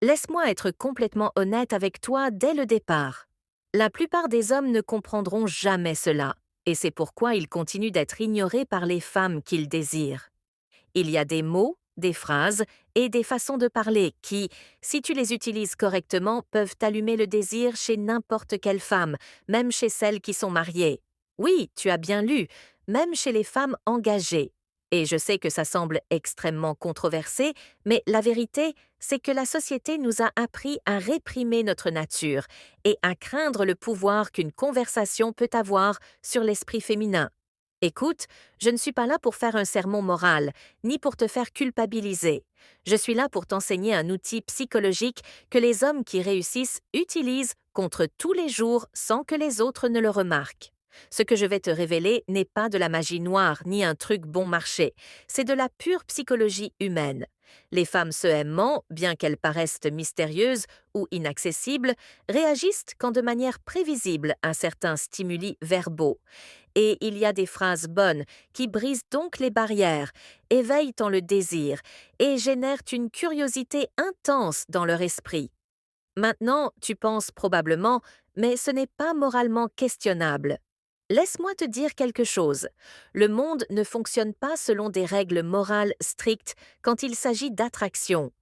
Laisse-moi être complètement honnête avec toi dès le départ. La plupart des hommes ne comprendront jamais cela, et c'est pourquoi ils continuent d'être ignorés par les femmes qu'ils désirent. Il y a des mots, des phrases et des façons de parler qui, si tu les utilises correctement, peuvent allumer le désir chez n'importe quelle femme, même chez celles qui sont mariées. Oui, tu as bien lu, même chez les femmes engagées. Et je sais que ça semble extrêmement controversé, mais la vérité, c'est que la société nous a appris à réprimer notre nature et à craindre le pouvoir qu'une conversation peut avoir sur l'esprit féminin. Écoute, je ne suis pas là pour faire un sermon moral, ni pour te faire culpabiliser. Je suis là pour t'enseigner un outil psychologique que les hommes qui réussissent utilisent contre tous les jours sans que les autres ne le remarquent. Ce que je vais te révéler n'est pas de la magie noire ni un truc bon marché, c'est de la pure psychologie humaine. Les femmes se aimant, bien qu'elles paraissent mystérieuses ou inaccessibles, réagissent quand de manière prévisible à certains stimuli verbaux. Et il y a des phrases bonnes qui brisent donc les barrières, éveillent en le désir et génèrent une curiosité intense dans leur esprit. Maintenant, tu penses probablement, mais ce n'est pas moralement questionnable. Laisse-moi te dire quelque chose. Le monde ne fonctionne pas selon des règles morales strictes quand il s'agit d'attraction.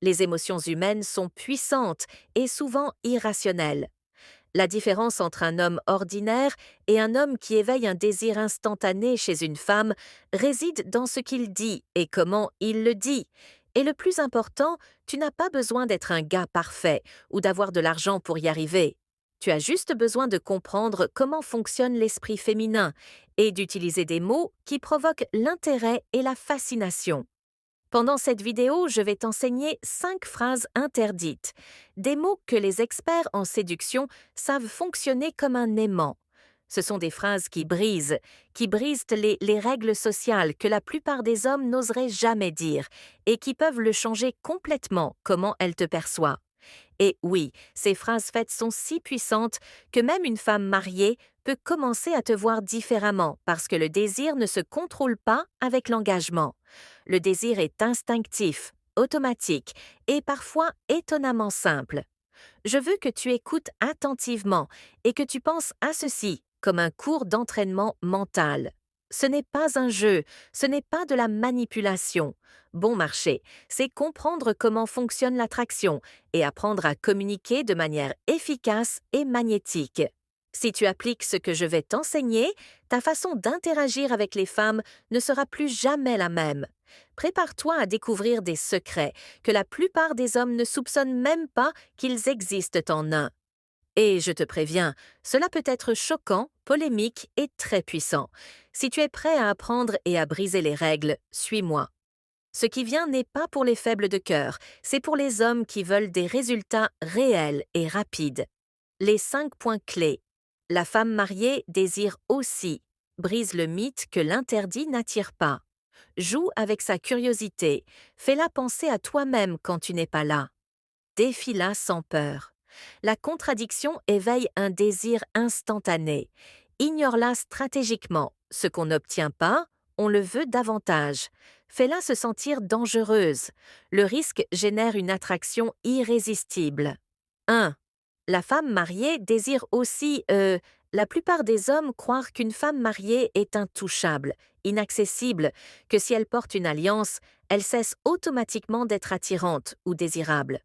Les émotions humaines sont puissantes et souvent irrationnelles. La différence entre un homme ordinaire et un homme qui éveille un désir instantané chez une femme réside dans ce qu'il dit et comment il le dit. Et le plus important, tu n'as pas besoin d'être un gars parfait ou d'avoir de l'argent pour y arriver. Tu as juste besoin de comprendre comment fonctionne l'esprit féminin et d'utiliser des mots qui provoquent l'intérêt et la fascination. Pendant cette vidéo, je vais t'enseigner 5 phrases interdites, des mots que les experts en séduction savent fonctionner comme un aimant. Ce sont des phrases qui brisent les règles sociales que la plupart des hommes n'oseraient jamais dire et qui peuvent le changer complètement comment elle te perçoit. Et oui, ces phrases faites sont si puissantes que même une femme mariée peut commencer à te voir différemment parce que le désir ne se contrôle pas avec l'engagement. Le désir est instinctif, automatique et parfois étonnamment simple. Je veux que tu écoutes attentivement et que tu penses à ceci comme un cours d'entraînement mental. Ce n'est pas un jeu, ce n'est pas de la manipulation. Bon marché, c'est comprendre comment fonctionne l'attraction et apprendre à communiquer de manière efficace et magnétique. Si tu appliques ce que je vais t'enseigner, ta façon d'interagir avec les femmes ne sera plus jamais la même. Prépare-toi à découvrir des secrets que la plupart des hommes ne soupçonnent même pas qu'ils existent en un. Et je te préviens, cela peut être choquant, polémique et très puissant. Si tu es prêt à apprendre et à briser les règles, suis-moi. Ce qui vient n'est pas pour les faibles de cœur, c'est pour les hommes qui veulent des résultats réels et rapides. Les 5 points clés. La femme mariée désire aussi. Brise le mythe que l'interdit n'attire pas. Joue avec sa curiosité. Fais-la penser à toi-même quand tu n'es pas là. Défie-la sans peur. La contradiction éveille un désir instantané. Ignore-la stratégiquement. Ce qu'on n'obtient pas, on le veut davantage. Fais-la se sentir dangereuse. Le risque génère une attraction irrésistible. 1. La femme mariée désire aussi. La plupart des hommes croient qu'une femme mariée est intouchable, inaccessible, que si elle porte une alliance, elle cesse automatiquement d'être attirante ou désirable.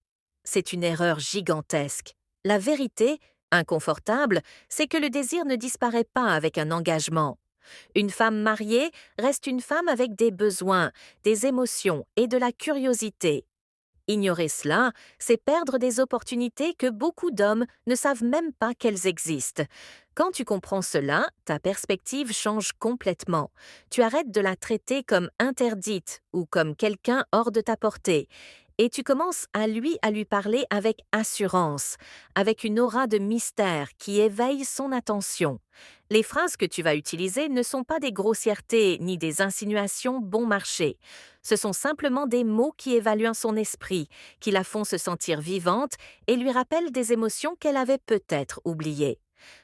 C'est une erreur gigantesque. La vérité, inconfortable, c'est que le désir ne disparaît pas avec un engagement. Une femme mariée reste une femme avec des besoins, des émotions et de la curiosité. Ignorer cela, c'est perdre des opportunités que beaucoup d'hommes ne savent même pas qu'elles existent. Quand tu comprends cela, ta perspective change complètement. Tu arrêtes de la traiter comme interdite ou comme quelqu'un hors de ta portée. Et tu commences à lui parler avec assurance, avec une aura de mystère qui éveille son attention. Les phrases que tu vas utiliser ne sont pas des grossièretés ni des insinuations bon marché. Ce sont simplement des mots qui évaluent son esprit, qui la font se sentir vivante et lui rappellent des émotions qu'elle avait peut-être oubliées.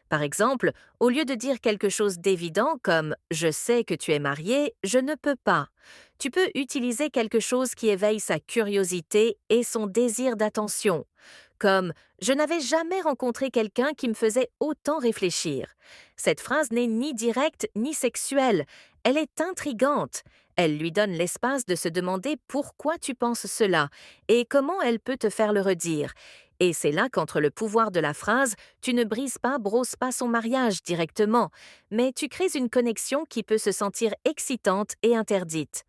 Par exemple, au lieu de dire quelque chose d'évident comme je sais que tu es marié, je ne peux pas, tu peux utiliser quelque chose qui éveille sa curiosité et son désir d'attention, comme je n'avais jamais rencontré quelqu'un qui me faisait autant réfléchir. Cette phrase n'est ni directe ni sexuelle, elle est intrigante. Elle lui donne l'espace de se demander pourquoi tu penses cela et comment elle peut te faire le redire. Et c'est là qu'entre le pouvoir de la phrase, tu ne brosse pas son mariage directement, mais tu crées une connexion qui peut se sentir excitante et interdite.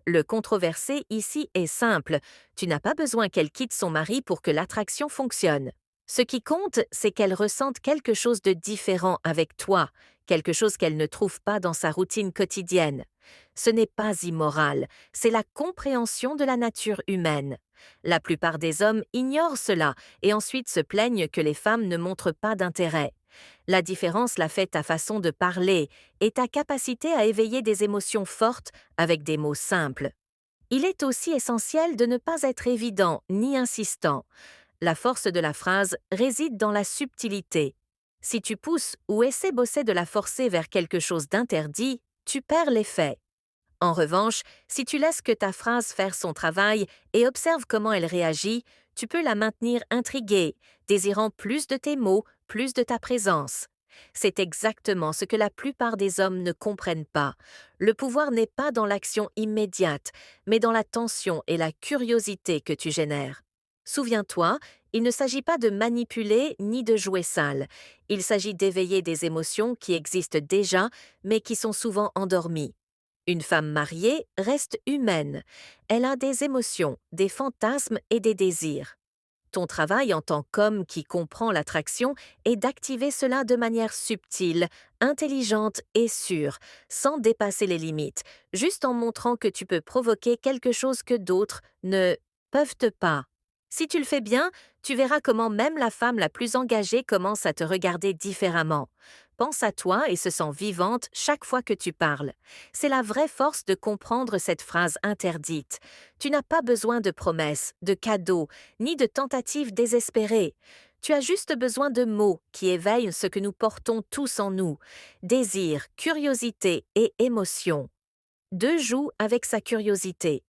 Le controversé ici est simple, tu n'as pas besoin qu'elle quitte son mari pour que l'attraction fonctionne. Ce qui compte, c'est qu'elle ressente quelque chose de différent avec toi, quelque chose qu'elle ne trouve pas dans sa routine quotidienne. Ce n'est pas immoral, c'est la compréhension de la nature humaine. La plupart des hommes ignorent cela et ensuite se plaignent que les femmes ne montrent pas d'intérêt. La différence la fait ta façon de parler et ta capacité à éveiller des émotions fortes avec des mots simples. Il est aussi essentiel de ne pas être évident ni insistant. La force de la phrase réside dans la subtilité. Si tu pousses ou essaies bosser de la forcer vers quelque chose d'interdit, tu perds l'effet. En revanche, si tu laisses que ta phrase faire son travail et observes comment elle réagit, tu peux la maintenir intriguée, désirant plus de tes mots, plus de ta présence. C'est exactement ce que la plupart des hommes ne comprennent pas. Le pouvoir n'est pas dans l'action immédiate, mais dans la tension et la curiosité que tu génères. Souviens-toi, il ne s'agit pas de manipuler ni de jouer sale. Il s'agit d'éveiller des émotions qui existent déjà, mais qui sont souvent endormies. Une femme mariée reste humaine. Elle a des émotions, des fantasmes et des désirs. Ton travail en tant qu'homme qui comprend l'attraction est d'activer cela de manière subtile, intelligente et sûre, sans dépasser les limites, juste en montrant que tu peux provoquer quelque chose que d'autres ne peuvent pas. Si tu le fais bien, tu verras comment même la femme la plus engagée commence à te regarder différemment. Pense à toi et se sent vivante chaque fois que tu parles. C'est la vraie force de comprendre cette phrase interdite. Tu n'as pas besoin de promesses, de cadeaux, ni de tentatives désespérées. Tu as juste besoin de mots qui éveillent ce que nous portons tous en nous, désir, curiosité et émotion. Deux joue avec sa curiosité.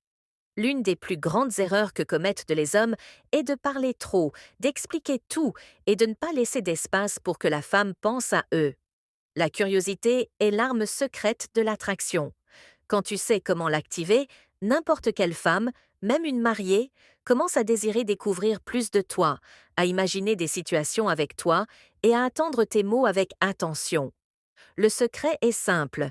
L'une des plus grandes erreurs que commettent les hommes est de parler trop, d'expliquer tout et de ne pas laisser d'espace pour que la femme pense à eux. La curiosité est l'arme secrète de l'attraction. Quand tu sais comment l'activer, n'importe quelle femme, même une mariée, commence à désirer découvrir plus de toi, à imaginer des situations avec toi et à attendre tes mots avec attention. Le secret est simple.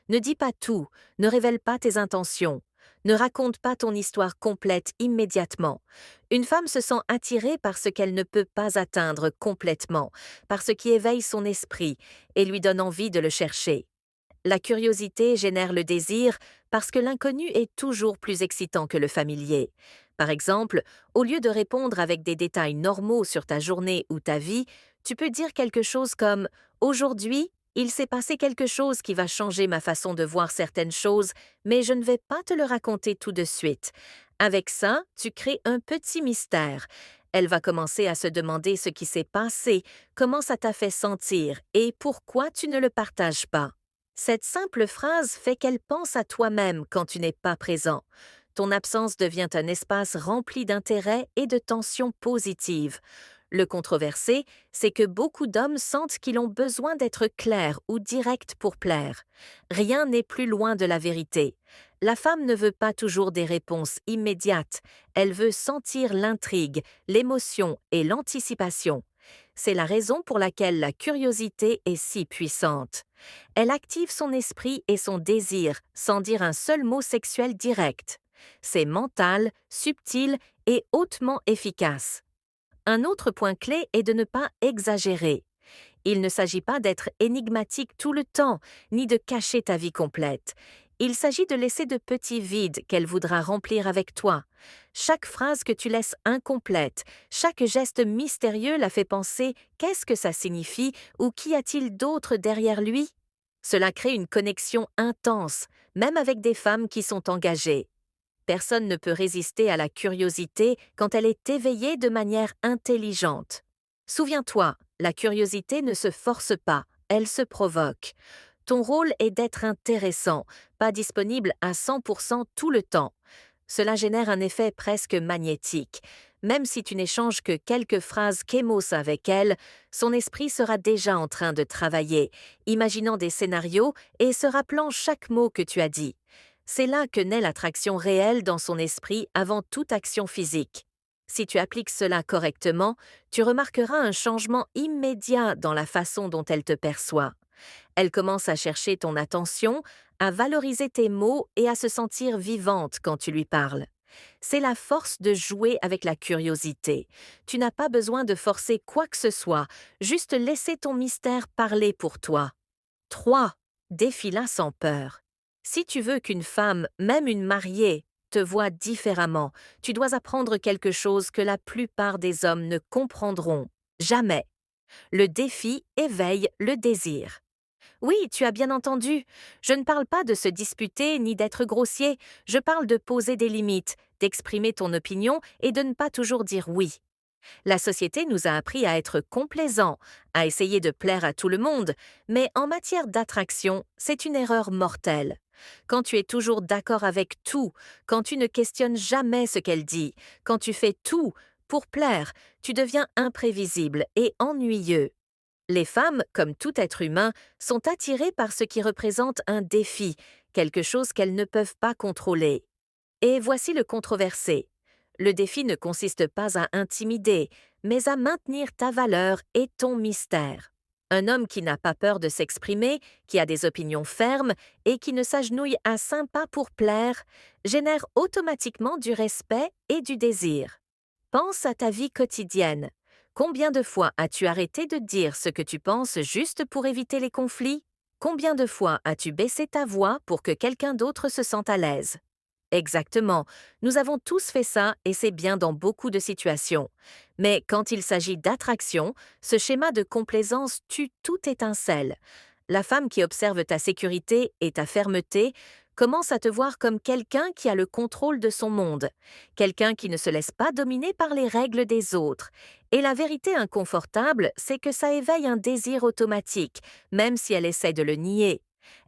Ne dis pas tout, ne révèle pas tes intentions, ne raconte pas ton histoire complète immédiatement. Une femme se sent attirée par ce qu'elle ne peut pas atteindre complètement, par ce qui éveille son esprit et lui donne envie de le chercher. La curiosité génère le désir parce que l'inconnu est toujours plus excitant que le familier. Par exemple, au lieu de répondre avec des détails normaux sur ta journée ou ta vie, tu peux dire quelque chose comme ⁇ Aujourd'hui, il s'est passé quelque chose qui va changer ma façon de voir certaines choses, mais je ne vais pas te le raconter tout de suite. Avec ça, tu crées un petit mystère. Elle va commencer à se demander ce qui s'est passé, comment ça t'a fait sentir et pourquoi tu ne le partages pas. Cette simple phrase fait qu'elle pense à toi-même quand tu n'es pas présent. Ton absence devient un espace rempli d'intérêt et de tensions positives. Le controversé, c'est que beaucoup d'hommes sentent qu'ils ont besoin d'être clairs ou directs pour plaire. Rien n'est plus loin de la vérité. La femme ne veut pas toujours des réponses immédiates, elle veut sentir l'intrigue, l'émotion et l'anticipation. C'est la raison pour laquelle la curiosité est si puissante. Elle active son esprit et son désir sans dire un seul mot sexuel direct. C'est mental, subtil et hautement efficace. Un autre point clé est de ne pas exagérer. Il ne s'agit pas d'être énigmatique tout le temps, ni de cacher ta vie complète. Il s'agit de laisser de petits vides qu'elle voudra remplir avec toi. Chaque phrase que tu laisses incomplète, chaque geste mystérieux la fait penser qu'est-ce que ça signifie ou qu'y a-t-il d'autre derrière lui? Cela crée une connexion intense, même avec des femmes qui sont engagées. Personne ne peut résister à la curiosité quand elle est éveillée de manière intelligente. Souviens-toi, La curiosité ne se force pas, elle se provoque. Ton rôle est d'être intéressant, pas disponible à 100% tout le temps. Cela génère un effet presque magnétique. Même si tu n'échanges que quelques phrases kémos avec elle, son esprit sera déjà en train de travailler, imaginant des scénarios et se rappelant chaque mot que tu as dit. C'est là que naît l'attraction réelle dans son esprit avant toute action physique. Si tu appliques cela correctement, tu remarqueras un changement immédiat dans la façon dont elle te perçoit. Elle commence à chercher ton attention, à valoriser tes mots et à se sentir vivante quand tu lui parles. C'est la force de jouer avec la curiosité. Tu n'as pas besoin de forcer quoi que ce soit, juste laisser ton mystère parler pour toi. 3. Défie-la sans peur. Si tu veux qu'une femme, même une mariée, te voie différemment, tu dois apprendre quelque chose que la plupart des hommes ne comprendront jamais. Le défi éveille le désir. Oui, tu as bien entendu. Je ne parle pas de se disputer ni d'être grossier, je parle de poser des limites, d'exprimer ton opinion et de ne pas toujours dire oui. La société nous a appris à être complaisants, à essayer de plaire à tout le monde, mais en matière d'attraction, c'est une erreur mortelle. Quand tu es toujours d'accord avec tout, quand tu ne questionnes jamais ce qu'elle dit, quand tu fais tout pour plaire, tu deviens imprévisible et ennuyeux. Les femmes, comme tout être humain, sont attirées par ce qui représente un défi, quelque chose qu'elles ne peuvent pas contrôler. Et voici le controversé. Le défi ne consiste pas à intimider, mais à maintenir ta valeur et ton mystère. Un homme qui n'a pas peur de s'exprimer, qui a des opinions fermes et qui ne s'agenouille à 5 pas pour plaire, génère automatiquement du respect et du désir. Pense à ta vie quotidienne. Combien de fois as-tu arrêté de dire ce que tu penses juste pour éviter les conflits? Combien de fois as-tu baissé ta voix pour que quelqu'un d'autre se sente à l'aise? Exactement, nous avons tous fait ça et c'est bien dans beaucoup de situations. Mais quand il s'agit d'attraction, ce schéma de complaisance tue toute étincelle. La femme qui observe ta sécurité et ta fermeté commence à te voir comme quelqu'un qui a le contrôle de son monde, quelqu'un qui ne se laisse pas dominer par les règles des autres. Et la vérité inconfortable, c'est que ça éveille un désir automatique, même si elle essaie de le nier.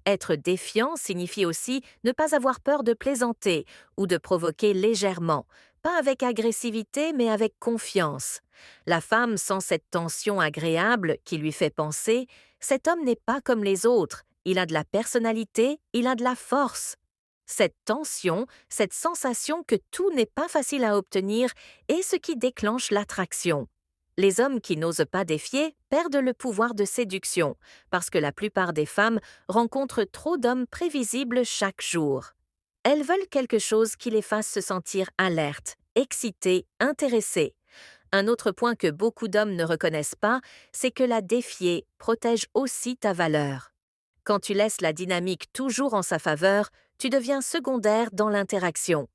Être défiant signifie aussi ne pas avoir peur de plaisanter ou de provoquer légèrement, pas avec agressivité mais avec confiance. La femme sent cette tension agréable qui lui fait penser « cet homme n'est pas comme les autres, il a de la personnalité, il a de la force ». Cette tension, cette sensation que tout n'est pas facile à obtenir est ce qui déclenche l'attraction. Les hommes qui n'osent pas défier perdent le pouvoir de séduction, parce que la plupart des femmes rencontrent trop d'hommes prévisibles chaque jour. Elles veulent quelque chose qui les fasse se sentir alertes, excitées, intéressées. Un autre point que beaucoup d'hommes ne reconnaissent pas, c'est que la défier protège aussi ta valeur. Quand tu laisses la dynamique toujours en sa faveur, tu deviens secondaire dans l'interaction.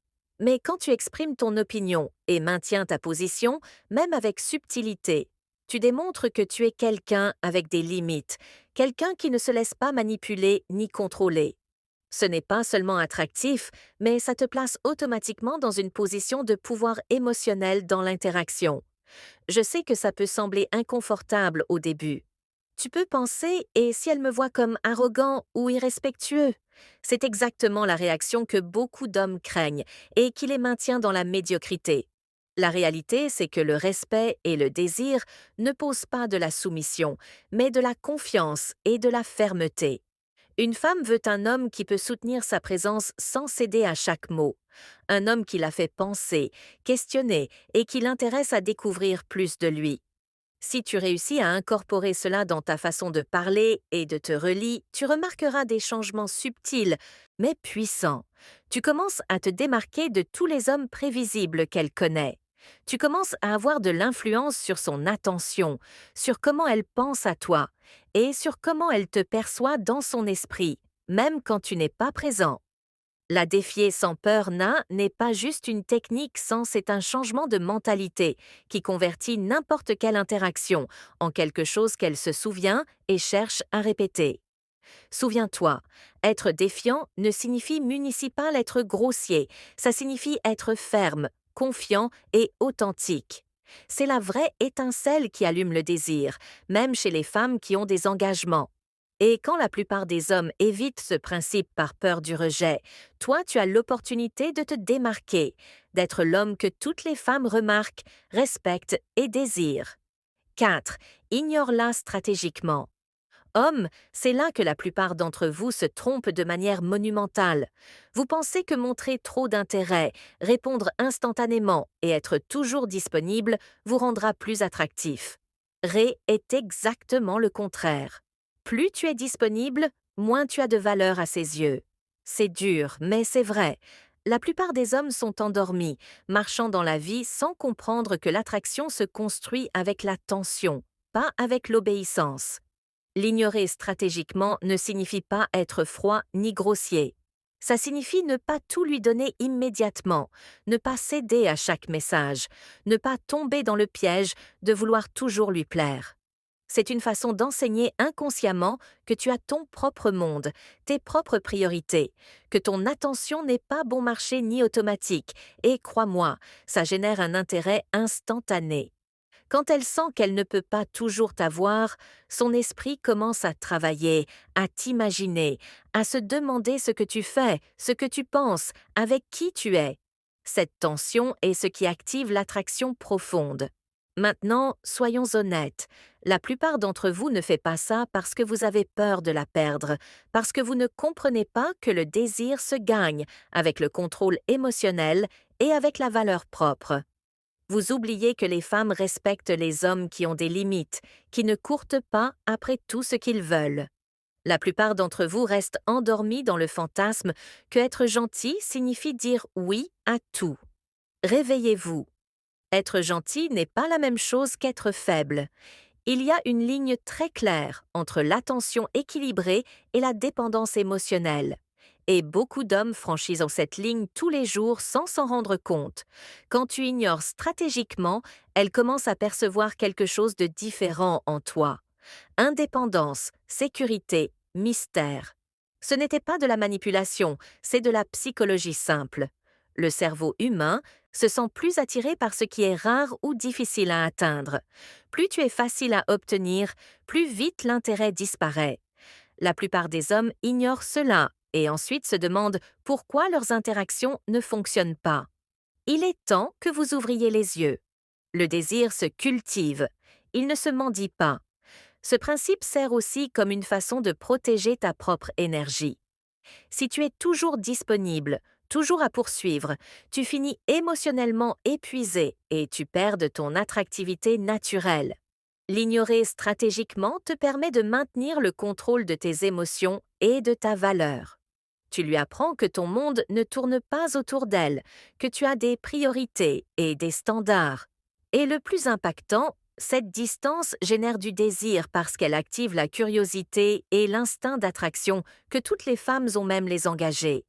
Mais quand tu exprimes ton opinion et maintiens ta position, même avec subtilité, tu démontres que tu es quelqu'un avec des limites, quelqu'un qui ne se laisse pas manipuler ni contrôler. Ce n'est pas seulement attractif, mais ça te place automatiquement dans une position de pouvoir émotionnel dans l'interaction. Je sais que ça peut sembler inconfortable au début. Tu peux penser, et si elle me voit comme arrogant ou irrespectueux? C'est exactement la réaction que beaucoup d'hommes craignent et qui les maintient dans la médiocrité. La réalité, c'est que le respect et le désir ne posent pas de la soumission, mais de la confiance et de la fermeté. Une femme veut un homme qui peut soutenir sa présence sans céder à chaque mot. Un homme qui la fait penser, questionner et qui l'intéresse à découvrir plus de lui. Si tu réussis à incorporer cela dans ta façon de parler et de te relier, tu remarqueras des changements subtils, mais puissants. Tu commences à te démarquer de tous les hommes prévisibles qu'elle connaît. Tu commences à avoir de l'influence sur son attention, sur comment elle pense à toi, et sur comment elle te perçoit dans son esprit, même quand tu n'es pas présent. La défier sans peur n'est pas juste une technique, c'est un changement de mentalité qui convertit n'importe quelle interaction en quelque chose qu'elle se souvient et cherche à répéter. Souviens-toi, être défiant ne signifie municipal être grossier, ça signifie être ferme, confiant et authentique. C'est la vraie étincelle qui allume le désir, même chez les femmes qui ont des engagements. Et quand la plupart des hommes évitent ce principe par peur du rejet, toi tu as l'opportunité de te démarquer, d'être l'homme que toutes les femmes remarquent, respectent et désirent. 4. Ignore-la stratégiquement. Homme, c'est là que la plupart d'entre vous se trompent de manière monumentale. Vous pensez que montrer trop d'intérêt, répondre instantanément et être toujours disponible vous rendra plus attractif. Ré est exactement le contraire. Plus tu es disponible, moins tu as de valeur à ses yeux. C'est dur, mais c'est vrai. La plupart des hommes sont endormis, marchant dans la vie sans comprendre que l'attraction se construit avec la tension, pas avec l'obéissance. L'ignorer stratégiquement ne signifie pas être froid ni grossier. Ça signifie ne pas tout lui donner immédiatement, ne pas céder à chaque message, ne pas tomber dans le piège de vouloir toujours lui plaire. C'est une façon d'enseigner inconsciemment que tu as ton propre monde, tes propres priorités, que ton attention n'est pas bon marché ni automatique, et crois-moi, ça génère un intérêt instantané. Quand elle sent qu'elle ne peut pas toujours t'avoir, son esprit commence à travailler, à t'imaginer, à se demander ce que tu fais, ce que tu penses, avec qui tu es. Cette tension est ce qui active l'attraction profonde. Maintenant, soyons honnêtes, la plupart d'entre vous ne fait pas ça parce que vous avez peur de la perdre, parce que vous ne comprenez pas que le désir se gagne avec le contrôle émotionnel et avec la valeur propre. Vous oubliez que les femmes respectent les hommes qui ont des limites, qui ne courent pas après tout ce qu'ils veulent. La plupart d'entre vous restent endormis dans le fantasme que être gentil signifie dire oui à tout. Réveillez-vous. Être gentil n'est pas la même chose qu'être faible. Il y a une ligne très claire entre l'attention équilibrée et la dépendance émotionnelle. Et beaucoup d'hommes franchissent cette ligne tous les jours sans s'en rendre compte. Quand tu ignores stratégiquement, elle commence à percevoir quelque chose de différent en toi. Indépendance, sécurité, mystère. Ce n'était pas de la manipulation, c'est de la psychologie simple. Le cerveau humain se sent plus attiré par ce qui est rare ou difficile à atteindre. Plus tu es facile à obtenir, plus vite l'intérêt disparaît. La plupart des hommes ignorent cela et ensuite se demandent pourquoi leurs interactions ne fonctionnent pas. Il est temps que vous ouvriez les yeux. Le désir se cultive. Il ne se mendie pas. Ce principe sert aussi comme une façon de protéger ta propre énergie. Si tu es toujours disponible, toujours à poursuivre, tu finis émotionnellement épuisé et tu perds de ton attractivité naturelle. L'ignorer stratégiquement te permet de maintenir le contrôle de tes émotions et de ta valeur. Tu lui apprends que ton monde ne tourne pas autour d'elle, que tu as des priorités et des standards. Et le plus impactant, cette distance génère du désir parce qu'elle active la curiosité et l'instinct d'attraction que toutes les femmes ont même les engagés.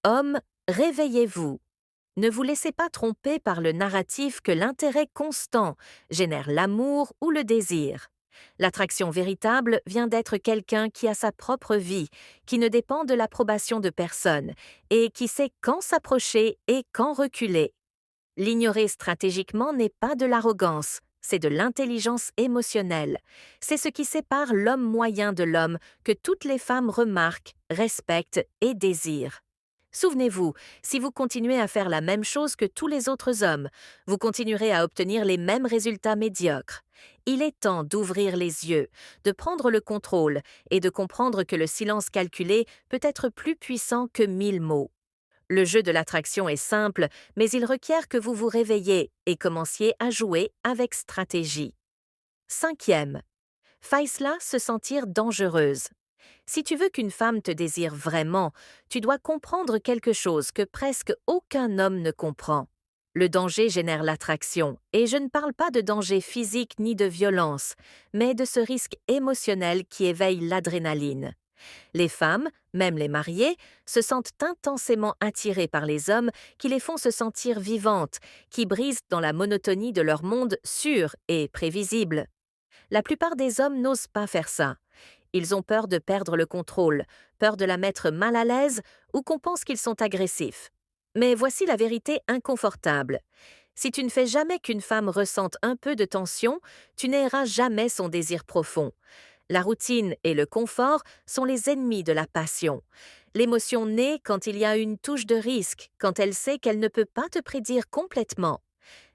Hommes, réveillez-vous. Ne vous laissez pas tromper par le narratif que l'intérêt constant génère l'amour ou le désir. L'attraction véritable vient d'être quelqu'un qui a sa propre vie, qui ne dépend de l'approbation de personne et qui sait quand s'approcher et quand reculer. L'ignorer stratégiquement n'est pas de l'arrogance, c'est de l'intelligence émotionnelle. C'est ce qui sépare l'homme moyen de l'homme que toutes les femmes remarquent, respectent et désirent. Souvenez-vous, si vous continuez à faire la même chose que tous les autres hommes, vous continuerez à obtenir les mêmes résultats médiocres. Il est temps d'ouvrir les yeux, de prendre le contrôle et de comprendre que le silence calculé peut être plus puissant que 1000 mots. Le jeu de l'attraction est simple, mais il requiert que vous vous réveilliez et commenciez à jouer avec stratégie. 5e. Faisla se sentir dangereuse. Si tu veux qu'une femme te désire vraiment, tu dois comprendre quelque chose que presque aucun homme ne comprend. Le danger génère l'attraction, et je ne parle pas de danger physique ni de violence, mais de ce risque émotionnel qui éveille l'adrénaline. Les femmes, même les mariées, se sentent intensément attirées par les hommes qui les font se sentir vivantes, qui brisent dans la monotonie de leur monde sûr et prévisible. La plupart des hommes n'osent pas faire ça. Ils ont peur de perdre le contrôle, peur de la mettre mal à l'aise ou qu'on pense qu'ils sont agressifs. Mais voici la vérité inconfortable. Si tu ne fais jamais qu'une femme ressente un peu de tension, tu n'airas jamais son désir profond. La routine et le confort sont les ennemis de la passion. L'émotion naît quand il y a une touche de risque, quand elle sait qu'elle ne peut pas te prédire complètement.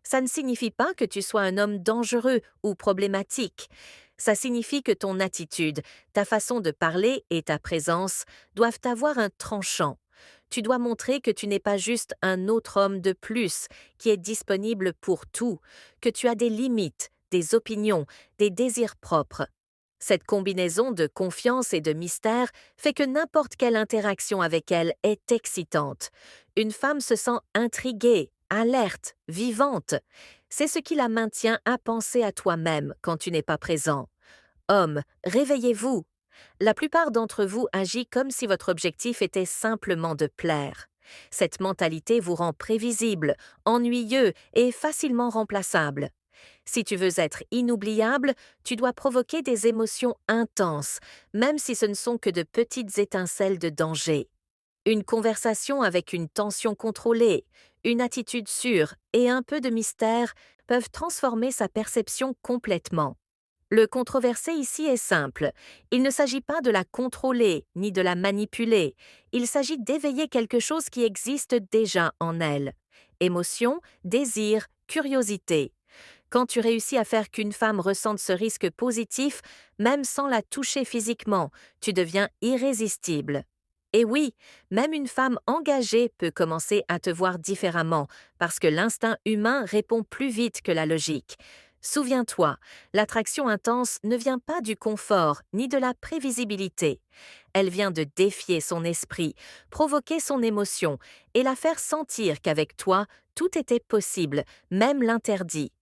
Ça ne signifie pas que tu sois un homme dangereux ou problématique. Ça signifie que ton attitude, ta façon de parler et ta présence doivent avoir un tranchant. Tu dois montrer que tu n'es pas juste un autre homme de plus qui est disponible pour tout, que tu as des limites, des opinions, des désirs propres. Cette combinaison de confiance et de mystère fait que n'importe quelle interaction avec elle est excitante. Une femme se sent intriguée, alerte, vivante. C'est ce qui la maintient à penser à toi-même quand tu n'es pas présent. Hommes, réveillez-vous. La plupart d'entre vous agit comme si votre objectif était simplement de plaire. Cette mentalité vous rend prévisible, ennuyeux et facilement remplaçable. Si tu veux être inoubliable, tu dois provoquer des émotions intenses, même si ce ne sont que de petites étincelles de danger. Une conversation avec une tension contrôlée, une attitude sûre et un peu de mystère peuvent transformer sa perception complètement. Le controversé ici est simple. Il ne s'agit pas de la contrôler ni de la manipuler. Il s'agit d'éveiller quelque chose qui existe déjà en elle. Émotion, désir, curiosité. Quand tu réussis à faire qu'une femme ressente ce risque positif, même sans la toucher physiquement, tu deviens irrésistible. Et oui, même une femme engagée peut commencer à te voir différemment, parce que l'instinct humain répond plus vite que la logique. Souviens-toi, l'attraction intense ne vient pas du confort ni de la prévisibilité. Elle vient de défier son esprit, provoquer son émotion et la faire sentir qu'avec toi, tout était possible, même l'interdit.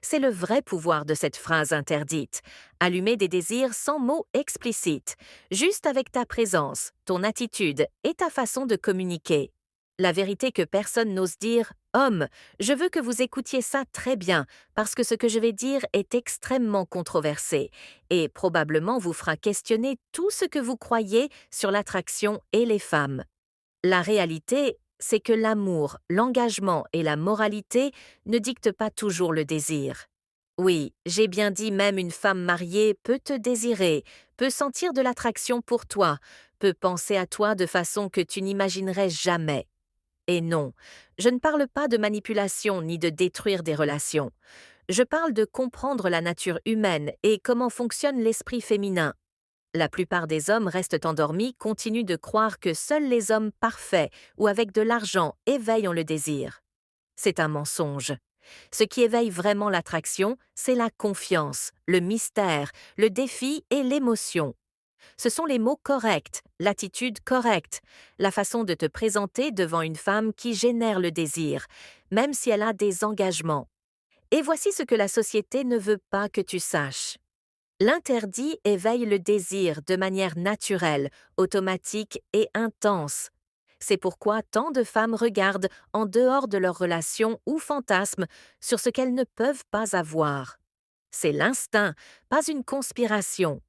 C'est le vrai pouvoir de cette phrase interdite. Allumer des désirs sans mots explicites, juste avec ta présence, ton attitude et ta façon de communiquer. La vérité que personne n'ose dire, homme, je veux que vous écoutiez ça très bien, parce que ce que je vais dire est extrêmement controversé, et probablement vous fera questionner tout ce que vous croyez sur l'attraction et les femmes. La réalité, c'est que l'amour, l'engagement et la moralité ne dictent pas toujours le désir. Oui, j'ai bien dit même une femme mariée peut te désirer, peut sentir de l'attraction pour toi, peut penser à toi de façon que tu n'imaginerais jamais. Et non, je ne parle pas de manipulation ni de détruire des relations. Je parle de comprendre la nature humaine et comment fonctionne l'esprit féminin. La plupart des hommes restent endormis, continuent de croire que seuls les hommes parfaits ou avec de l'argent éveillent le désir. C'est un mensonge. Ce qui éveille vraiment l'attraction, c'est la confiance, le mystère, le défi et l'émotion. Ce sont les mots corrects, l'attitude correcte, la façon de te présenter devant une femme qui génère le désir, même si elle a des engagements. Et voici ce que la société ne veut pas que tu saches. L'interdit éveille le désir de manière naturelle, automatique et intense. C'est pourquoi tant de femmes regardent en dehors de leur relation ou fantasment sur ce qu'elles ne peuvent pas avoir. C'est l'instinct, pas une conspiration.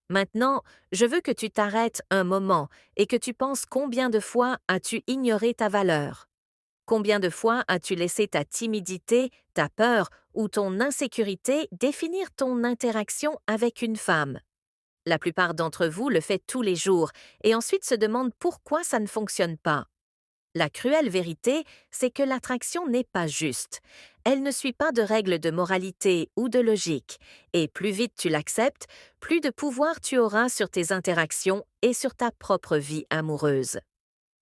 Maintenant, je veux que tu t'arrêtes un moment et que tu penses combien de fois as-tu ignoré ta valeur. Combien de fois as-tu laissé ta timidité, ta peur ou ton insécurité définir ton interaction avec une femme? La plupart d'entre vous le fait tous les jours et ensuite se demandent pourquoi ça ne fonctionne pas. La cruelle vérité, c'est que l'attraction n'est pas juste. Elle ne suit pas de règles de moralité ou de logique, et plus vite tu l'acceptes, plus de pouvoir tu auras sur tes interactions et sur ta propre vie amoureuse.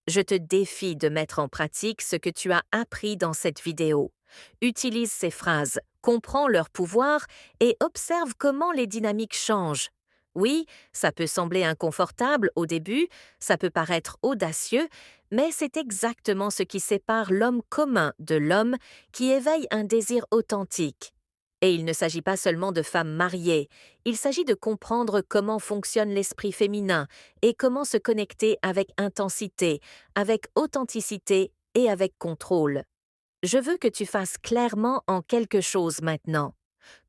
Je te défie de mettre en pratique ce que tu as appris dans cette vidéo. Utilise ces phrases, comprends leur pouvoir et observe comment les dynamiques changent. Oui, ça peut sembler inconfortable au début, ça peut paraître audacieux, mais c'est exactement ce qui sépare l'homme commun de l'homme qui éveille un désir authentique. Et il ne s'agit pas seulement de femmes mariées, il s'agit de comprendre comment fonctionne l'esprit féminin et comment se connecter avec intensité, avec authenticité et avec contrôle. Je veux que tu fasses clairement en quelque chose maintenant.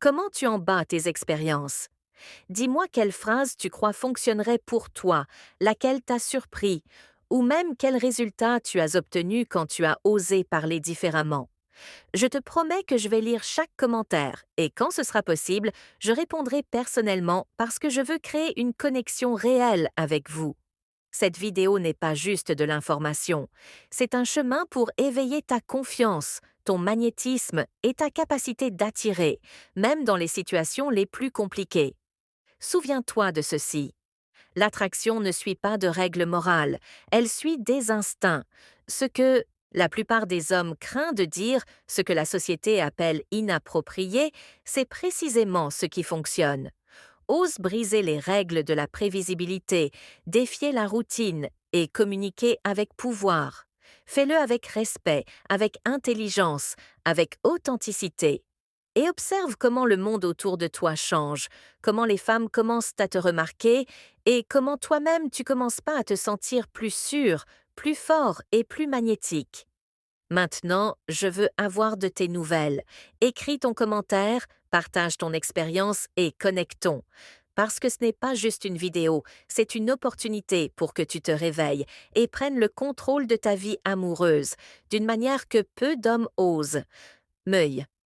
Comment tu en bats tes expériences? Dis-moi quelle phrase tu crois fonctionnerait pour toi, laquelle t'a surpris, ou même quel résultat tu as obtenu quand tu as osé parler différemment. Je te promets que je vais lire chaque commentaire et quand ce sera possible, je répondrai personnellement parce que je veux créer une connexion réelle avec vous. Cette vidéo n'est pas juste de l'information, c'est un chemin pour éveiller ta confiance, ton magnétisme et ta capacité d'attirer, même dans les situations les plus compliquées. Souviens-toi de ceci. L'attraction ne suit pas de règles morales, elle suit des instincts. Ce que la plupart des hommes craignent de dire, ce que la société appelle inapproprié, c'est précisément ce qui fonctionne. Ose briser les règles de la prévisibilité, défier la routine et communiquer avec pouvoir. Fais-le avec respect, avec intelligence, avec authenticité. Et observe comment le monde autour de toi change, comment les femmes commencent à te remarquer et comment toi-même tu commences pas à te sentir plus sûr, plus fort et plus magnétique. Maintenant, je veux avoir de tes nouvelles. Écris ton commentaire, partage ton expérience et connectons. Parce que ce n'est pas juste une vidéo, c'est une opportunité pour que tu te réveilles et prennes le contrôle de ta vie amoureuse, d'une manière que peu d'hommes osent. Meuille.